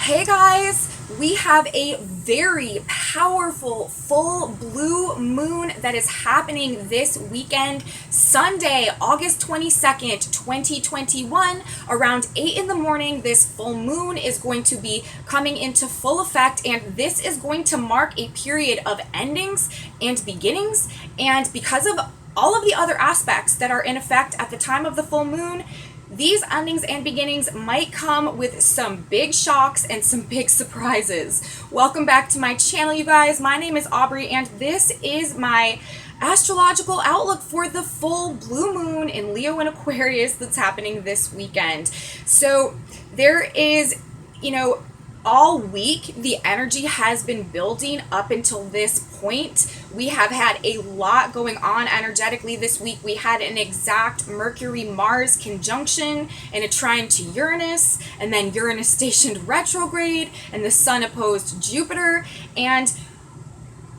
Hey guys, we have a very powerful full blue moon that is happening this weekend, Sunday, August 22nd, 2021, around 8 in the morning. This full moon is going to be coming into full effect, and this is going to mark a period of endings and beginnings. And because of all of the other aspects that are in effect at the time of the full moon, these endings and beginnings might come with some big shocks and some big surprises. Welcome back to my channel, you guys. My name is Aubrey, and this is my astrological outlook for the full blue moon in Leo and Aquarius that's happening this weekend. So there is, all week the energy has been building up until this point. We have had a lot going on energetically this week. We had an exact Mercury-Mars conjunction and a trine to Uranus, and then Uranus stationed retrograde, and the Sun opposed Jupiter, and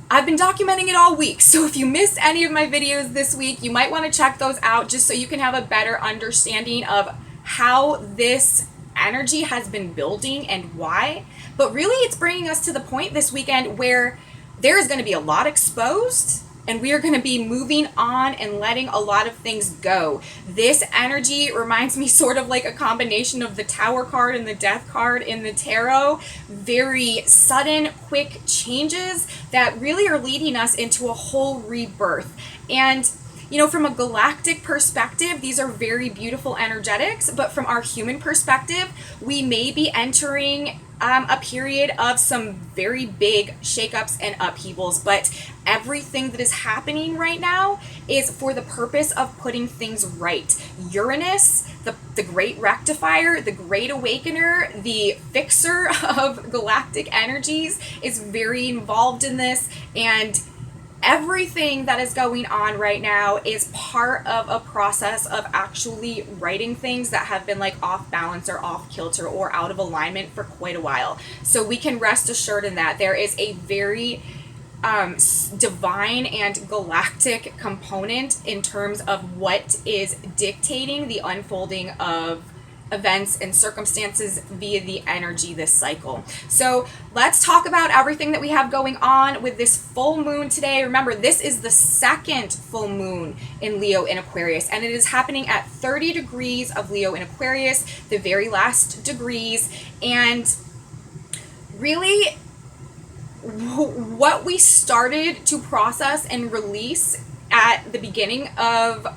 I've been documenting it all week. So if you missed any of my videos this week, you might want to check those out just so you can have a better understanding of how this energy has been building and why. But really, it's bringing us to the point this weekend where there is going to be a lot exposed, and we are going to be moving on and letting a lot of things go. This energy reminds me sort of like a combination of the Tower card and the Death card in the tarot. Very sudden, quick changes that really are leading us into a whole rebirth. And from a galactic perspective, these are very beautiful energetics, but from our human perspective, we may be entering a period of some very big shakeups and upheavals, but everything that is happening right now is for the purpose of putting things right. Uranus, the great rectifier, the great awakener, the fixer of galactic energies, is very involved in this, and everything that is going on right now is part of a process of actually righting things that have been like off balance or off kilter or out of alignment for quite a while. So we can rest assured in that there is a very divine and galactic component in terms of what is dictating the unfolding of events and circumstances via the energy this cycle. So let's talk about everything that we have going on with this full moon today. Remember, this is the second full moon in Leo and Aquarius, and it is happening at 30 degrees of Leo and Aquarius, the very last degrees. And really, what we started to process and release at the beginning of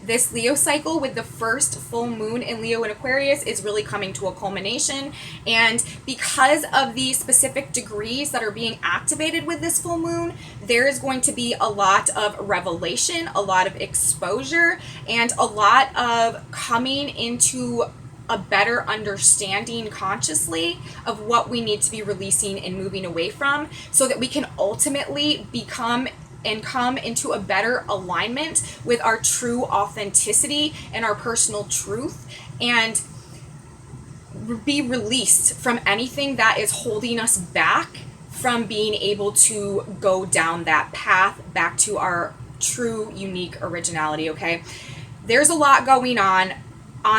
this Leo cycle with the first full moon in Leo and Aquarius is really coming to a culmination. And because of the specific degrees that are being activated with this full moon, there is going to be a lot of revelation, a lot of exposure, and a lot of coming into a better understanding consciously of what we need to be releasing and moving away from, so that we can ultimately become and come into a better alignment with our true authenticity and our personal truth, and be released from anything that is holding us back from being able to go down that path back to our true, unique originality, okay? There's a lot going on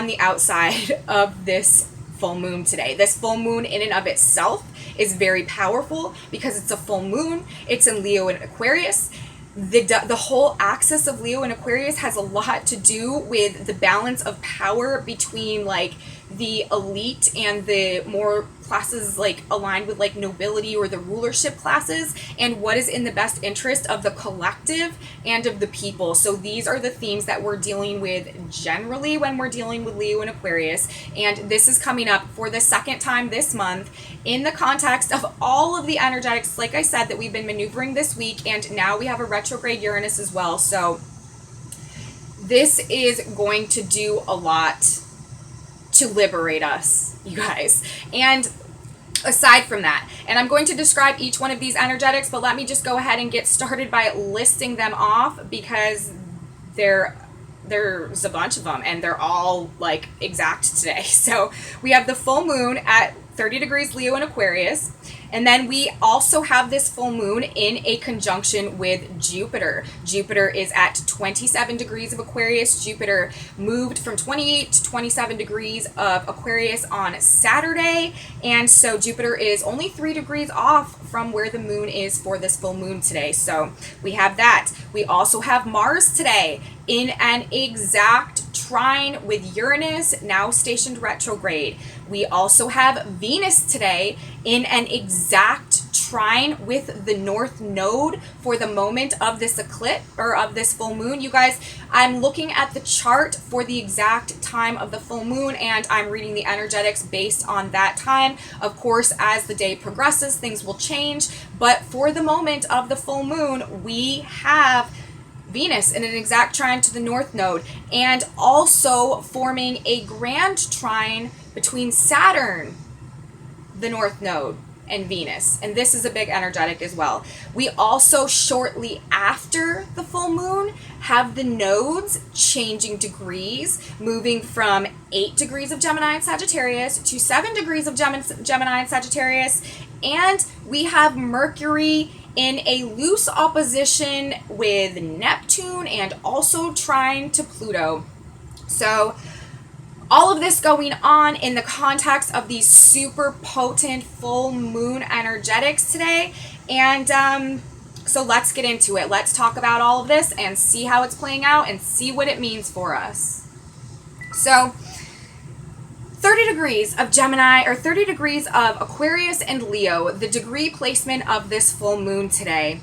the outside of this full moon today. This full moon in and of itself is very powerful because it's a full moon. It's in Leo and Aquarius. The whole axis of Leo and Aquarius has a lot to do with the balance of power between like the elite and the more classes like aligned with like nobility or the rulership classes, and what is in the best interest of the collective and of the people. So these are the themes that we're dealing with generally when we're dealing with Leo and Aquarius, and this is coming up for the second time this month in the context of all of the energetics, like I said, that we've been maneuvering this week, and now we have a retrograde Uranus as well. So this is going to do a lot to liberate us, you guys. And aside from that, and I'm going to describe each one of these energetics, but let me just go ahead and get started by listing them off, because there's a bunch of them and they're all like exact today. So we have the full moon at 30 degrees Leo and Aquarius, And then we also have this full moon in a conjunction with Jupiter. Jupiter is at 27 degrees of Aquarius. Jupiter moved from 28 to 27 degrees of Aquarius on Saturday. And so Jupiter is only 3 degrees off from where the moon is for this full moon today. So we have that. We also have Mars today in an exact trine with Uranus, now stationed retrograde. We also have Venus today in an exact trine with the North Node for the moment of this eclipse, or of this full moon. You guys, I'm looking at the chart for the exact time of the full moon, and I'm reading the energetics based on that time. Of course, as the day progresses, things will change, but for the moment of the full moon, we have Venus in an exact trine to the North Node, and also forming a grand trine between Saturn, the North Node, and Venus. And this is a big energetic as well. We also, shortly after the full moon, have the nodes changing degrees, moving from 8 degrees of Gemini and Sagittarius to 7 degrees of Gemini and Sagittarius. And we have Mercury in a loose opposition with Neptune and also trine to Pluto. So all of this going on in the context of these super potent full moon energetics today. And so let's get into it. Let's talk about all of this and see how it's playing out and see what it means for us. So 30 degrees of Gemini, or 30 degrees of Aquarius and Leo, the degree placement of this full moon today.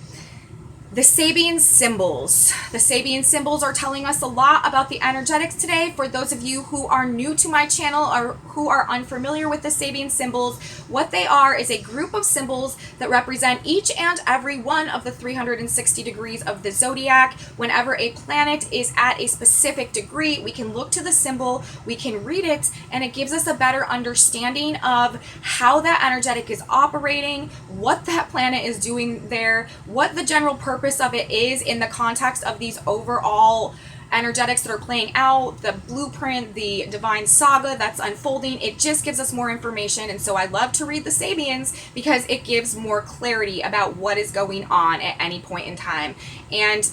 The Sabian symbols. The Sabian symbols are telling us a lot about the energetics today. For those of you who are new to my channel or who are unfamiliar with the Sabian symbols, what they are is a group of symbols that represent each and every one of the 360 degrees of the zodiac. Whenever a planet is at a specific degree, we can look to the symbol, we can read it, and it gives us a better understanding of how that energetic is operating, what that planet is doing there, what the general purpose of it is in the context of these overall energetics that are playing out, the blueprint, the divine saga that's unfolding. It just gives us more information. And so I love to read the Sabians because it gives more clarity about what is going on at any point in time. And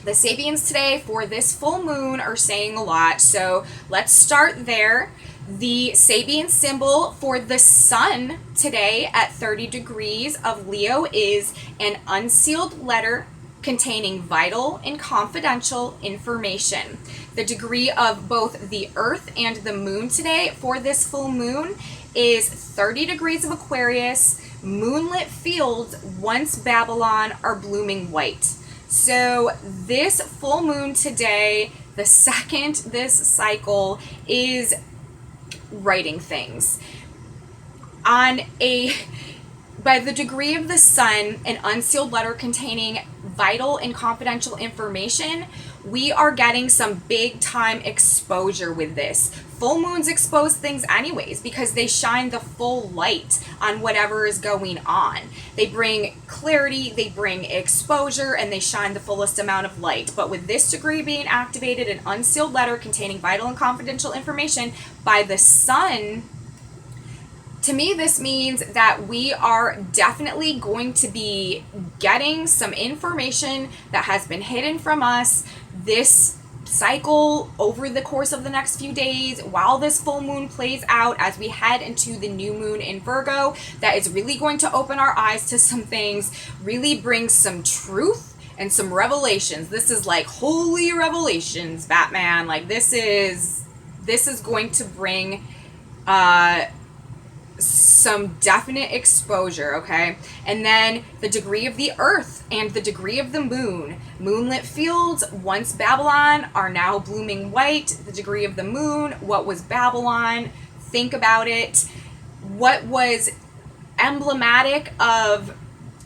the Sabians today for this full moon are saying a lot. So let's start there. The Sabian symbol for the sun today at 30 degrees of Leo is an unsealed letter containing vital and confidential information. The degree of both the earth and the moon today for this full moon is 30 degrees of Aquarius. Moonlit fields, once Babylon, are blooming white. So this full moon today, the second this cycle, is writing things on by the degree of the sun, an unsealed letter containing vital and confidential information. We are getting some big time exposure with this. Full moons expose things anyways because they shine the full light on whatever is going on. They bring clarity, they bring exposure, and they shine the fullest amount of light. But with this degree being activated, an unsealed letter containing vital and confidential information by the sun, to me, this means that we are definitely going to be getting some information that has been hidden from us this cycle over the course of the next few days while this full moon plays out as we head into the new moon in Virgo. That is really going to open our eyes to some things, really bring some truth and some revelations. This is like holy revelations, Batman. Like this is going to bring some definite exposure, okay? And then the degree of the earth and the degree of the moon. Moonlit fields, once Babylon, are now blooming white. The degree of the moon, what was Babylon? Think about it. What was emblematic of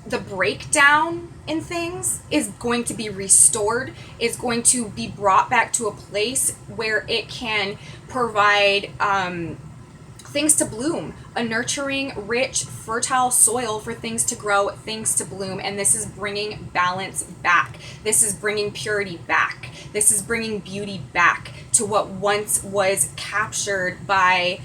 the breakdown in things is going to be restored, is going to be brought back to a place where it can provide things to bloom, a nurturing, rich, fertile soil for things to grow, things to bloom. And this is bringing balance back. This is bringing purity back. This is bringing beauty back to what once was captured by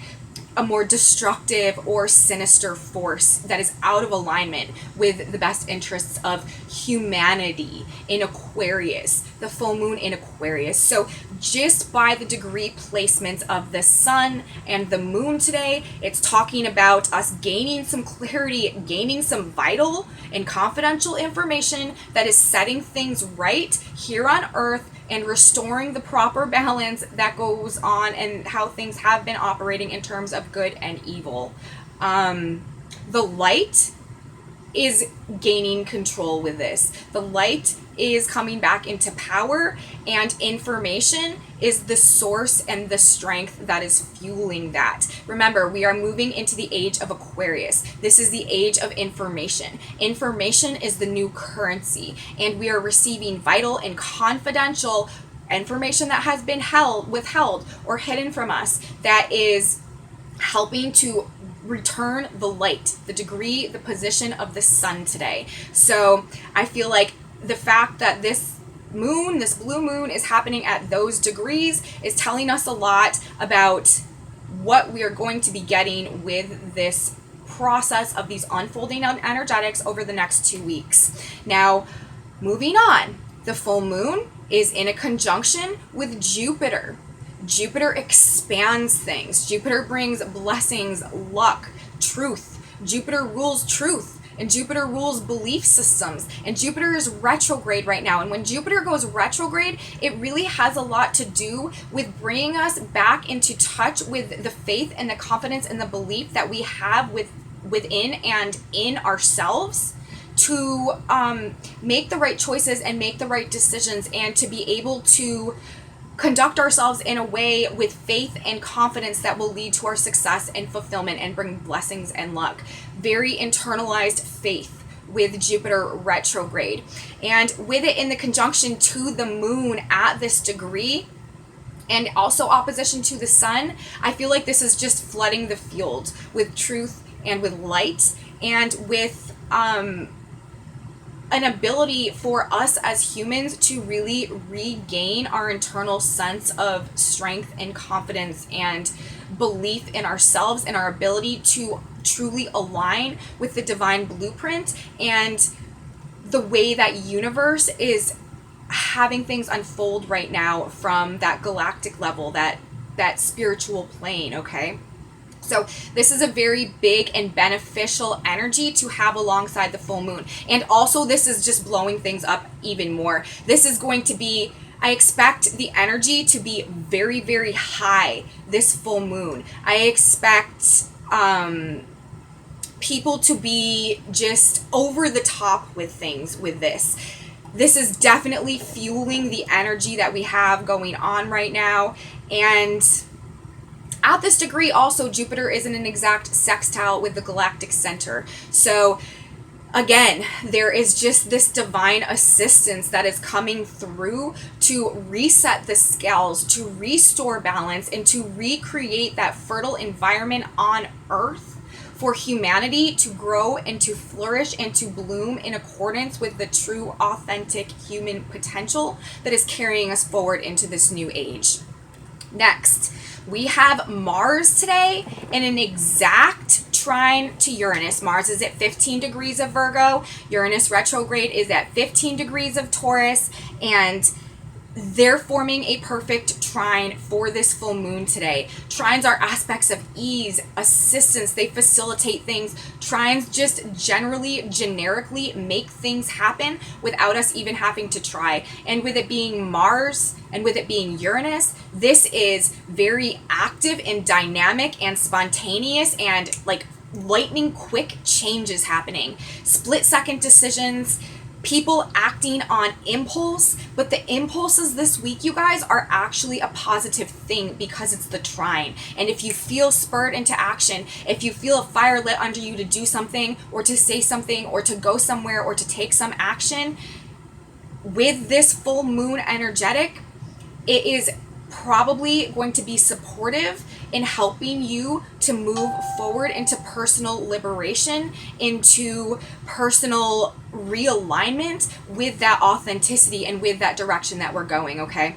a more destructive or sinister force that is out of alignment with the best interests of humanity in Aquarius, the full moon in Aquarius. So just by the degree placements of the sun and the moon today, it's talking about us gaining some clarity, gaining some vital and confidential information that is setting things right here on Earth and restoring the proper balance that goes on and how things have been operating in terms of good and evil. The light is gaining control with this. The light is coming back into power, and information is the source and the strength that is fueling that. Remember, we are moving into the age of Aquarius. This is the age of information. Information is the new currency, and we are receiving vital and confidential information that has been withheld or hidden from us, that is helping to return the light, the degree, the position of the sun today. So I feel like the fact that this moon, this blue moon, is happening at those degrees is telling us a lot about what we are going to be getting with this process of these unfolding energetics over the next 2 weeks. Now, moving on, the full moon is in a conjunction with Jupiter. Jupiter expands things. Jupiter brings blessings, luck, truth. Jupiter rules truth, and Jupiter rules belief systems, and Jupiter is retrograde right now. And when Jupiter goes retrograde, it really has a lot to do with bringing us back into touch with the faith and the confidence and the belief that we have within and in ourselves, to make the right choices and make the right decisions, and to be able to conduct ourselves in a way with faith and confidence that will lead to our success and fulfillment and bring blessings and luck. Very internalized faith with Jupiter retrograde. And with it in the conjunction to the moon at this degree, and also opposition to the sun, I feel like this is just flooding the field with truth and with light, and with an ability for us as humans to really regain our internal sense of strength and confidence and belief in ourselves and our ability to truly align with the divine blueprint and the way that universe is having things unfold right now from that galactic level, that spiritual plane, okay? So this is a very big and beneficial energy to have alongside the full moon. And also this is just blowing things up even more. This is going to be, I expect the energy to be very, very high this full moon. I expect people to be just over the top with things with this. This is definitely fueling the energy that we have going on right now. And at this degree, also, Jupiter is in an exact sextile with the galactic center. So, again, there is just this divine assistance that is coming through to reset the scales, to restore balance, and to recreate that fertile environment on Earth for humanity to grow and to flourish and to bloom in accordance with the true, authentic human potential that is carrying us forward into this new age. Next, we have Mars today in an exact trine to Uranus. Mars is at 15 degrees of Virgo. Uranus retrograde is at 15 degrees of Taurus. And they're forming a perfect trine for this full moon today. Trines are aspects of ease, assistance. They facilitate things. Trines just generically make things happen without us even having to try. And with it being Mars and with it being Uranus, this is very active and dynamic and spontaneous and like lightning quick changes happening. Split second decisions, people acting on impulse, but the impulses this week, you guys, are actually a positive thing because it's the trine. And if you feel spurred into action, if you feel a fire lit under you to do something or to say something or to go somewhere or to take some action, with this full moon energetic, it is probably going to be supportive in helping you to move forward into personal liberation, into personal realignment with that authenticity and with that direction that we're going, okay?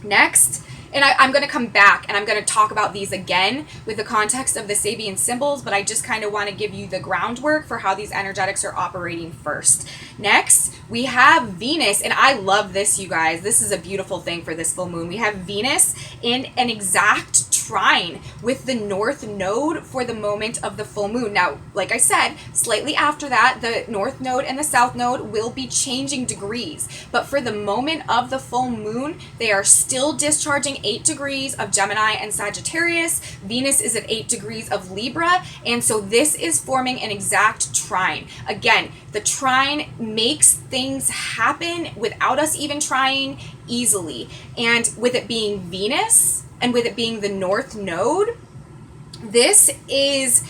Next and I'm going to come back and I'm going to talk about these again with the context of the Sabian symbols, but I just kind of want to give you the groundwork for how these energetics are operating first. Next, we have Venus, and I love this, you guys. This is a beautiful thing for this full moon. We have Venus in an exact trine with the north node for the moment of the full moon. Now, like I said, slightly after that, the north node and the south node will be changing degrees, but for the moment of the full moon, they are still discharging 8 degrees of Gemini and Sagittarius. Venus is at 8 degrees of Libra, and so this is forming an exact trine. Again, the trine makes things happen without us even trying easily, and with it being Venus and with it being the north node, this is,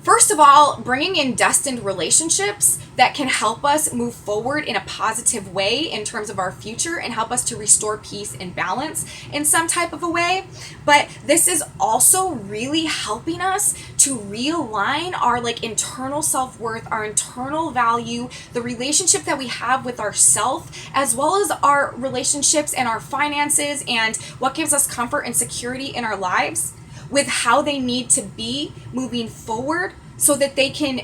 first of all, bringing in destined relationships that can help us move forward in a positive way in terms of our future and help us to restore peace and balance in some type of a way. But this is also really helping us to realign our internal self-worth, our internal value, the relationship that we have with ourself, as well as our relationships and our finances and what gives us comfort and security in our lives, with how they need to be moving forward so that they can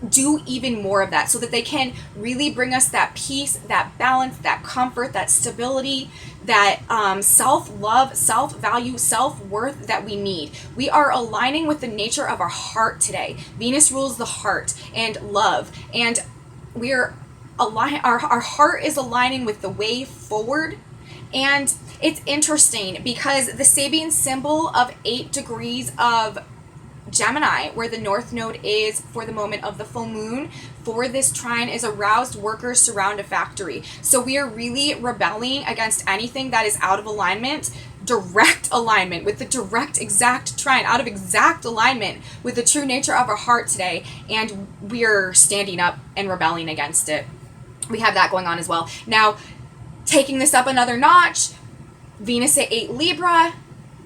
do even more of that, so that they can really bring us that peace, that balance, that comfort, that stability, that self-love, self-value, self-worth that we need. We are aligning with the nature of our heart today. Venus rules the heart and love, and we're our heart is aligning with the way forward. And it's interesting because the Sabian symbol of 8 degrees of Gemini, where the north node is for the moment of the full moon, for this trine is aroused workers surround a factory. So we are really rebelling against anything that is out of alignment, direct alignment with the direct exact trine, out of exact alignment with the true nature of our heart today, and we're standing up and rebelling against it. We have that going on as well. Now, taking this up another notch, Venus at 8 Libra,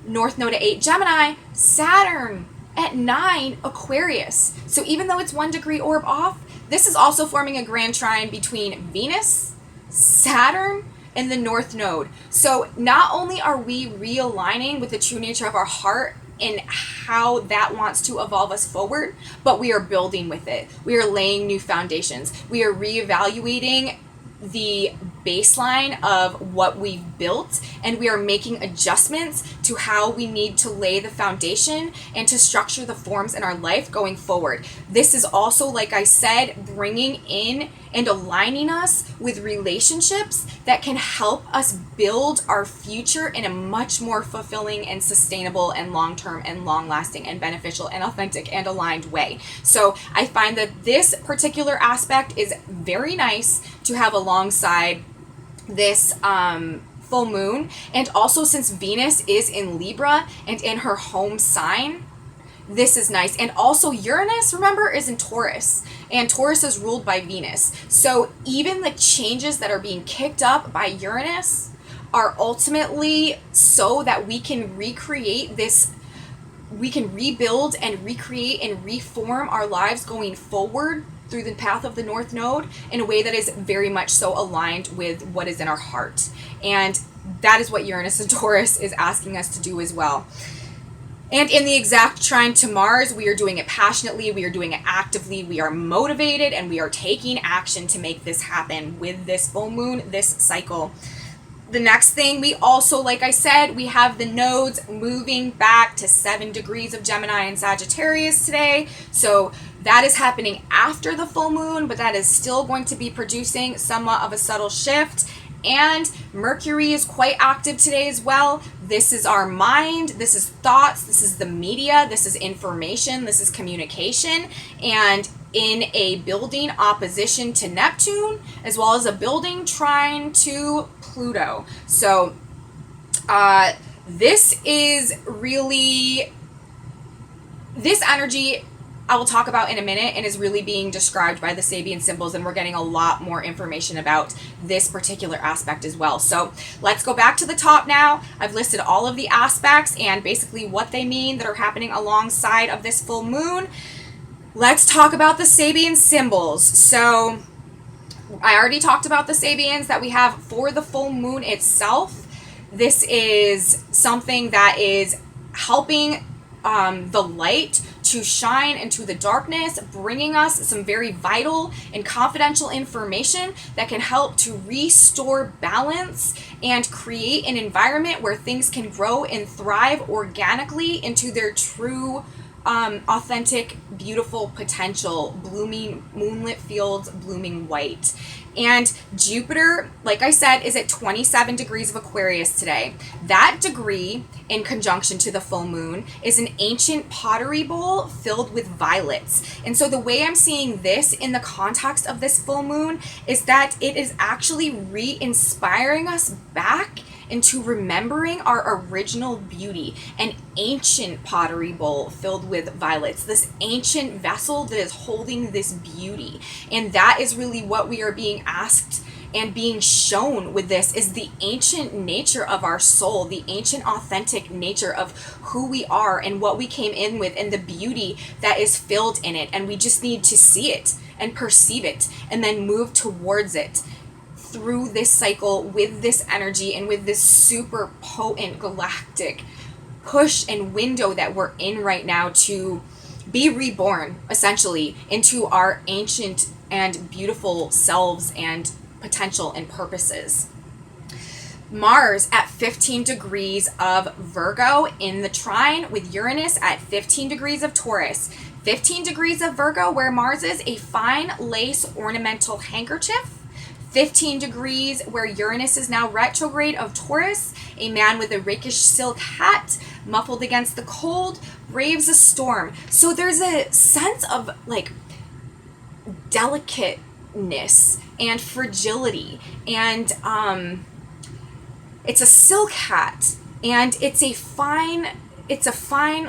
North Node at 8 Gemini, Saturn at 9 Aquarius. So even though it's 1 degree orb off, this is also forming a grand trine between Venus, Saturn, and the North Node. So not only are we realigning with the true nature of our heart and how that wants to evolve us forward, but we are building with it. We are laying new foundations. We are reevaluating the baseline of what we've built, and we are making adjustments to how we need to lay the foundation and to structure the forms in our life going forward. This is also, like I said, bringing in and aligning us with relationships that can help us build our future in a much more fulfilling and sustainable and long-term and long-lasting and beneficial and authentic and aligned way. So I find that this particular aspect is very nice to have alongside this full moon. And also, since Venus is in Libra and in her home sign, this is nice. And also Uranus, remember, is in Taurus, and Taurus is ruled by Venus. So even the changes that are being kicked up by Uranus are ultimately so that we can recreate this, we can rebuild and recreate and reform our lives going forward through the path of the North Node in a way that is very much so aligned with what is in our heart. And that is what Uranus and Taurus is asking us to do as well. And in the exact trine to Mars, we are doing it passionately, we are doing it actively, we are motivated, and we are taking action to make this happen with this full moon, this cycle. The next thing, we also, like I said, we have the nodes moving back to 7 degrees of Gemini and Sagittarius today. So that is happening after the full moon, but that is still going to be producing somewhat of a subtle shift. And Mercury is quite active today as well. This is our mind, this is thoughts, this is the media, this is information, this is communication, and in a building opposition to Neptune, as well as a building trine to Pluto. So this is really, this energy I will talk about in a minute and is really being described by the Sabian symbols, and we're getting a lot more information about this particular aspect as well. So let's go back to the top now. I've listed all of the aspects and basically what they mean that are happening alongside of this full moon. Let's talk about the Sabian symbols. So I already talked about the Sabians that we have for the full moon itself. This is something that is helping the light to shine into the darkness, bringing us some very vital and confidential information that can help to restore balance and create an environment where things can grow and thrive organically into their true authentic, beautiful potential, blooming moonlit fields, blooming white. And Jupiter, like I said, is at 27 degrees of Aquarius today. That degree, in conjunction to the full moon, is an ancient pottery bowl filled with violets. And so the way I'm seeing this in the context of this full moon is that it is actually re-inspiring us back into remembering our original beauty, an ancient pottery bowl filled with violets, this ancient vessel that is holding this beauty. And that is really what we are being asked and being shown with this, is the ancient nature of our soul, the ancient authentic nature of who we are and what we came in with, and the beauty that is filled in it. And we just need to see it and perceive it and then move towards it through this cycle with this energy and with this super potent galactic push and window that we're in right now to be reborn, essentially, into our ancient and beautiful selves and potential and purposes. Mars at 15 degrees of Virgo in the trine with Uranus at 15 degrees of Taurus. 15 degrees of Virgo, where Mars is, a fine lace ornamental handkerchief. 15 degrees where Uranus is now retrograde of Taurus, a man with a rakish silk hat, muffled against the cold, braves a storm. So there's a sense of like delicateness and fragility, and it's a silk hat, and it's a fine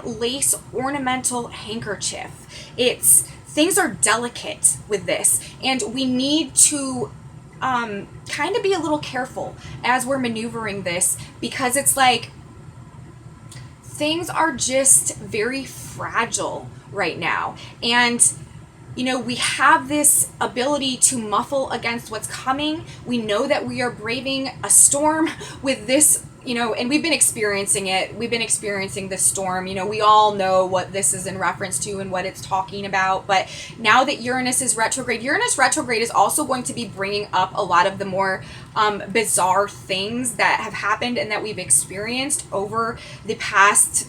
lace ornamental handkerchief. Things are delicate with this, and we need to kind of be a little careful as we're maneuvering this, because it's like things are just very fragile right now. And you know, we have this ability to muffle against what's coming. We know that we are braving a storm with this, you know, and we've been experiencing it. We've been experiencing this storm. You know, we all know what this is in reference to and what it's talking about. But now that Uranus retrograde is also going to be bringing up a lot of the more bizarre things that have happened and that we've experienced over the past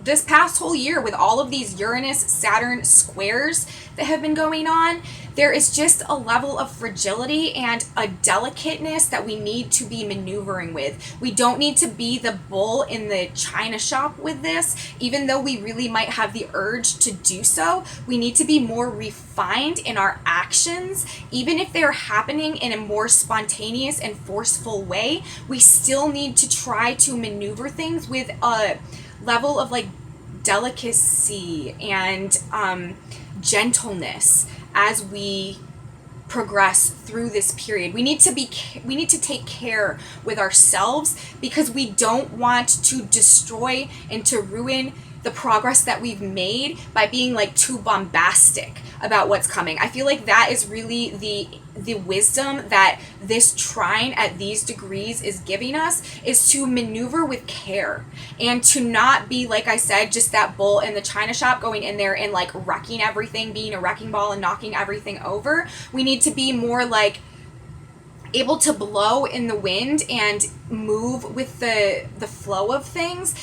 this past whole year, with all of these Uranus-Saturn squares that have been going on. There is just a level of fragility and a delicateness that we need to be maneuvering with. We don't need to be the bull in the china shop with this, even though we really might have the urge to do so. We need to be more refined in our actions. Even if they're happening in a more spontaneous and forceful way, we still need to try to maneuver things with a level of like delicacy and gentleness as we progress through this period. We need to take care with ourselves, because we don't want to destroy and to ruin the progress that we've made by being like too bombastic about what's coming. I feel like that is really the wisdom that this trine at these degrees is giving us, is to maneuver with care and to not be, like I said, just that bull in the china shop going in there and like wrecking everything, being a wrecking ball and knocking everything over. We need to be more like able to blow in the wind and move with the flow of things,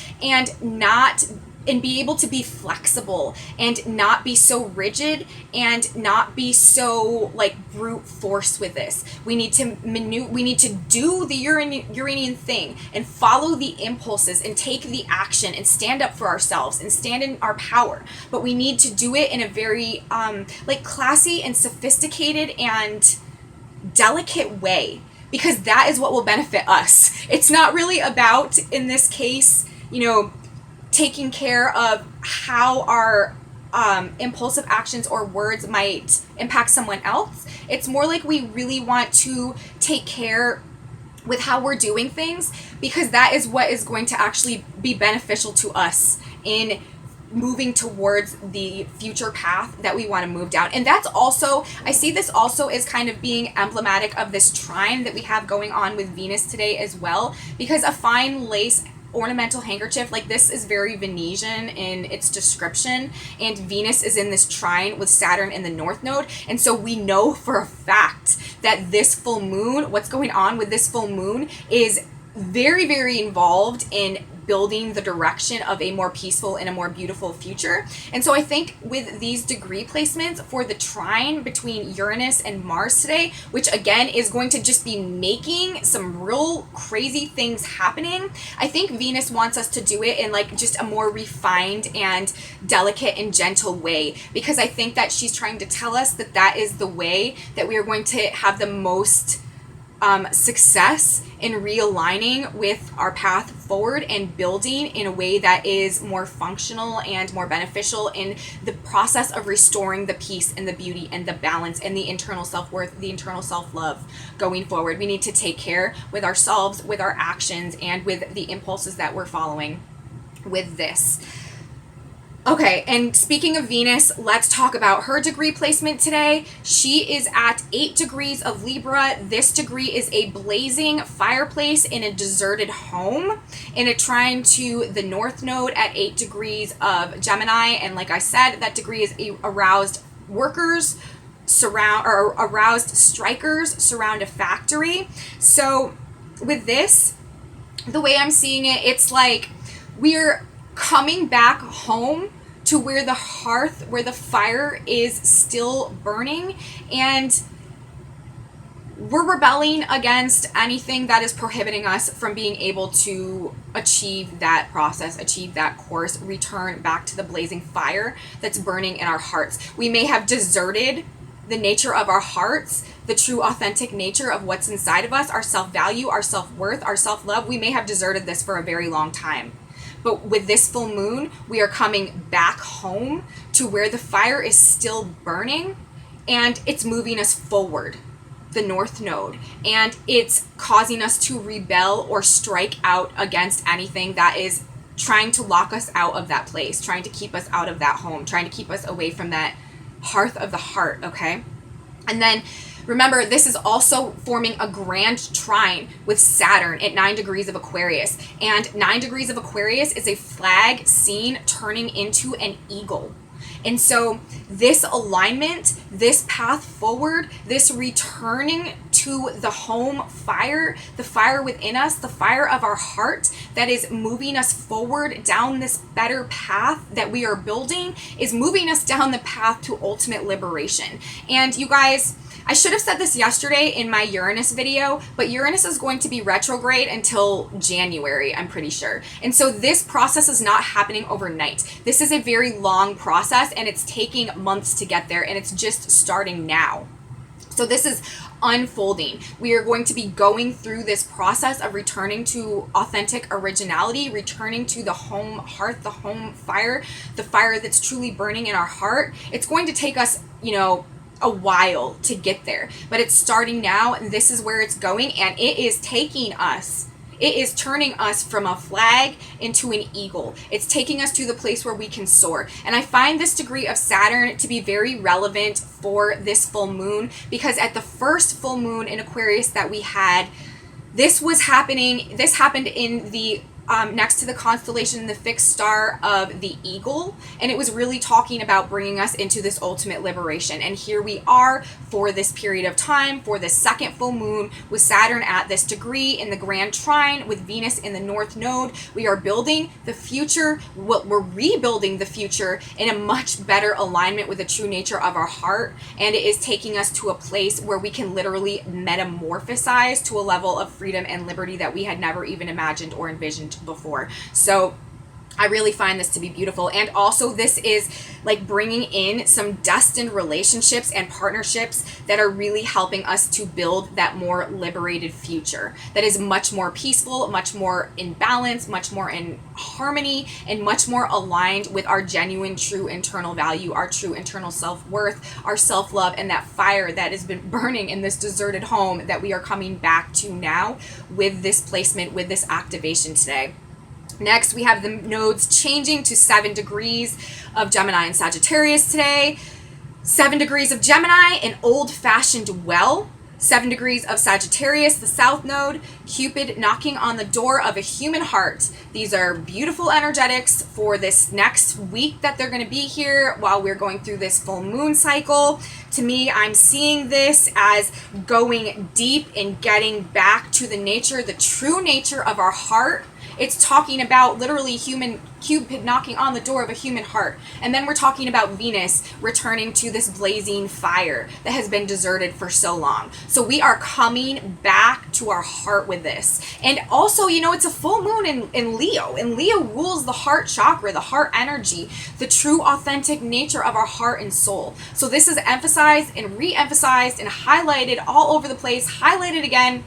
and be able to be flexible and not be so rigid and not be so like brute force with this. We need to do the Uranian thing and follow the impulses and take the action and stand up for ourselves and stand in our power. But we need to do it in a very like classy and sophisticated and delicate way, because that is what will benefit us. It's not really about, in this case, you know, taking care of how our impulsive actions or words might impact someone else. It's more like we really want to take care with how we're doing things, because that is what is going to actually be beneficial to us in moving towards the future path that we want to move down. And that's also, I see this also as kind of being emblematic of this trine that we have going on with Venus today as well, because a fine lace ornamental handkerchief like this is very Venetian in its description, and Venus is in this trine with Saturn in the North Node. And so we know for a fact that this full moon, what's going on with this full moon, is very, very involved in building the direction of a more peaceful and a more beautiful future. And so I think with these degree placements for the trine between Uranus and Mars today, which again is going to just be making some real crazy things happening, I think Venus wants us to do it in like just a more refined and delicate and gentle way, because I think that she's trying to tell us that that is the way that we are going to have the most success in realigning with our path forward and building in a way that is more functional and more beneficial in the process of restoring the peace and the beauty and the balance and the internal self-worth, the internal self-love going forward. We need to take care with ourselves, with our actions, and with the impulses that we're following with this. Okay, and speaking of Venus, let's talk about her degree placement today. She is at 8 degrees of Libra. This degree is a blazing fireplace in a deserted home, in a trine to the North Node at 8 degrees of Gemini. And like I said, that degree is aroused workers aroused strikers surround a factory. So with this, the way I'm seeing it, it's like we're coming back home to where the hearth, where the fire is still burning, and we're rebelling against anything that is prohibiting us from being able to achieve that process, achieve that course, return back to the blazing fire that's burning in our hearts. We may have deserted the nature of our hearts, the true authentic nature of what's inside of us, our self-value, our self-worth, our self-love. We may have deserted this for a very long time. But with this full moon, we are coming back home to where the fire is still burning, and it's moving us forward, the North Node, and it's causing us to rebel or strike out against anything that is trying to lock us out of that place, trying to keep us out of that home, trying to keep us away from that hearth of the heart, okay? And then remember, this is also forming a grand trine with Saturn at 9 degrees of Aquarius. And 9 degrees of Aquarius is a flag seen turning into an eagle. And so this alignment, this path forward, this returning to the home fire, the fire within us, the fire of our heart that is moving us forward down this better path that we are building, is moving us down the path to ultimate liberation. And you guys, I should have said this yesterday in my Uranus video, but Uranus is going to be retrograde until January, I'm pretty sure. And so this process is not happening overnight. This is a very long process, and it's taking months to get there, and it's just starting now. So this is unfolding. We are going to be going through this process of returning to authentic originality, returning to the home hearth, the home fire, the fire that's truly burning in our heart. It's going to take us, a while to get there, but it's starting now, and this is where it's going, and it is taking us, it is turning us from a flag into an eagle. It's taking us to the place where we can soar. And I find this degree of Saturn to be very relevant for this full moon, because at the first full moon in Aquarius that we had, this happened in the next to the constellation, the fixed star of the eagle, and it was really talking about bringing us into this ultimate liberation. And here we are for this period of time, for this second full moon with Saturn at this degree in the grand trine with Venus in the North Node. We are building the future, we're rebuilding the future in a much better alignment with the true nature of our heart, and it is taking us to a place where we can literally metamorphosize to a level of freedom and liberty that we had never even imagined or envisioned before. So I really find this to be beautiful. And also this is like bringing in some destined relationships and partnerships that are really helping us to build that more liberated future that is much more peaceful, much more in balance, much more in harmony, and much more aligned with our genuine true internal value, our true internal self-worth, our self-love, and that fire that has been burning in this deserted home that we are coming back to now with this placement, with this activation today. Next, we have the nodes changing to 7 degrees of Gemini and Sagittarius today. 7 degrees of Gemini, an old-fashioned well. 7 degrees of Sagittarius, the south node, Cupid knocking on the door of a human heart. These are beautiful energetics for this next week that they're going to be here while we're going through this full moon cycle. To me, I'm seeing this as going deep and getting back to the nature, the true nature of our heart. It's talking about literally Cupid knocking on the door of a human heart. And then we're talking about Venus returning to this blazing fire that has been deserted for so long. So we are coming back to our heart with this. And also, you know, it's a full moon in Leo. And Leo rules the heart chakra, the heart energy, the true authentic nature of our heart and soul. So this is emphasized and re-emphasized and highlighted all over the place, highlighted again,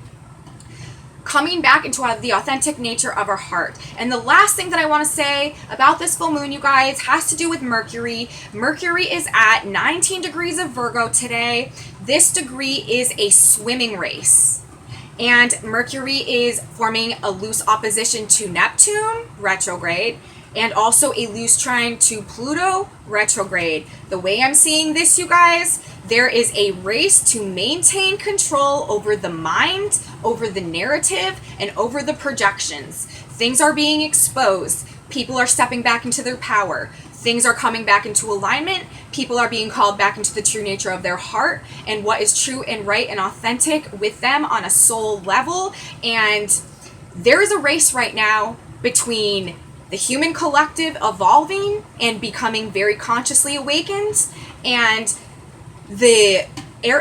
coming back into the authentic nature of our heart. And the last thing that I want to say about this full moon, you guys, has to do with Mercury. Mercury is at 19 degrees of Virgo today. This degree is a swimming race. And Mercury is forming a loose opposition to Neptune, retrograde, and also a loose trine to Pluto, retrograde. The way I'm seeing this, you guys, there is a race to maintain control over the mind, over the narrative, and over the projections. Things are being exposed. People are stepping back into their power. Things are coming back into alignment. People are being called back into the true nature of their heart and what is true and right and authentic with them on a soul level. And there is a race right now between the human collective evolving and becoming very consciously awakened, and the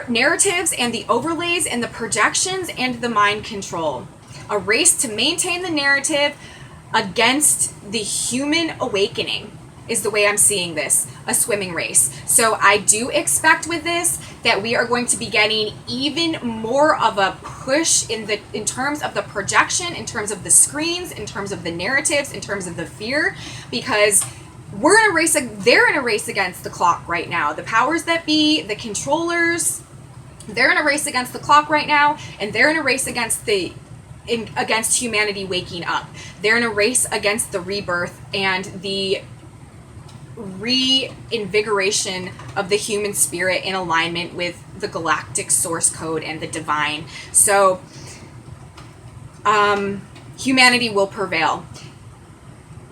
narratives and the overlays and the projections and the mind control. A race to maintain the narrative against the human awakening is the way I'm seeing this, a swimming race. So I do expect with this that we are going to be getting even more of a push in terms of the projection, in terms of the screens, in terms of the narratives, in terms of the fear, because we're in a race, they're in a race against the clock right now. The powers that be, the controllers, they're in a race against the clock right now, and they're in a race against against humanity waking up. They're in a race against the rebirth and the reinvigoration of the human spirit in alignment with the galactic source code and the divine. So humanity will prevail.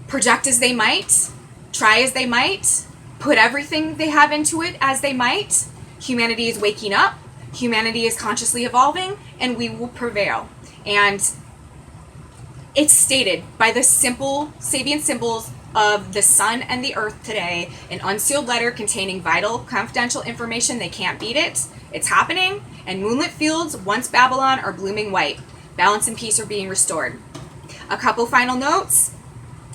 Project as they might, try as they might, put everything they have into it as they might, humanity is waking up, humanity is consciously evolving, and we will prevail. And it's stated by the simple Sabian symbols of the sun and the earth today, an unsealed letter containing vital, confidential information. They can't beat it. It's happening. And moonlit fields, once Babylon, are blooming white. Balance and peace are being restored. A couple final notes.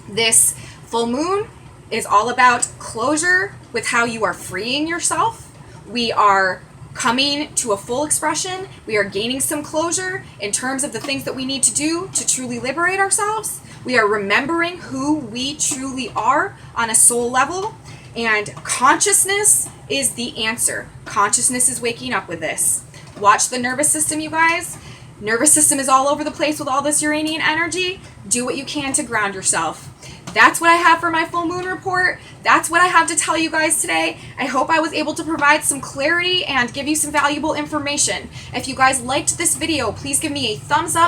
This full moon is all about closure with how you are freeing yourself. We are coming to a full expression. We are gaining some closure in terms of the things that we need to do to truly liberate ourselves. We are remembering who we truly are on a soul level. And consciousness is the answer. Consciousness is waking up with this. Watch the nervous system, you guys. Nervous system is all over the place with all this Uranian energy. Do what you can to ground yourself. That's what I have for my full moon report. That's what I have to tell you guys today. I hope I was able to provide some clarity and give you some valuable information. If you guys liked this video, please give me a thumbs up.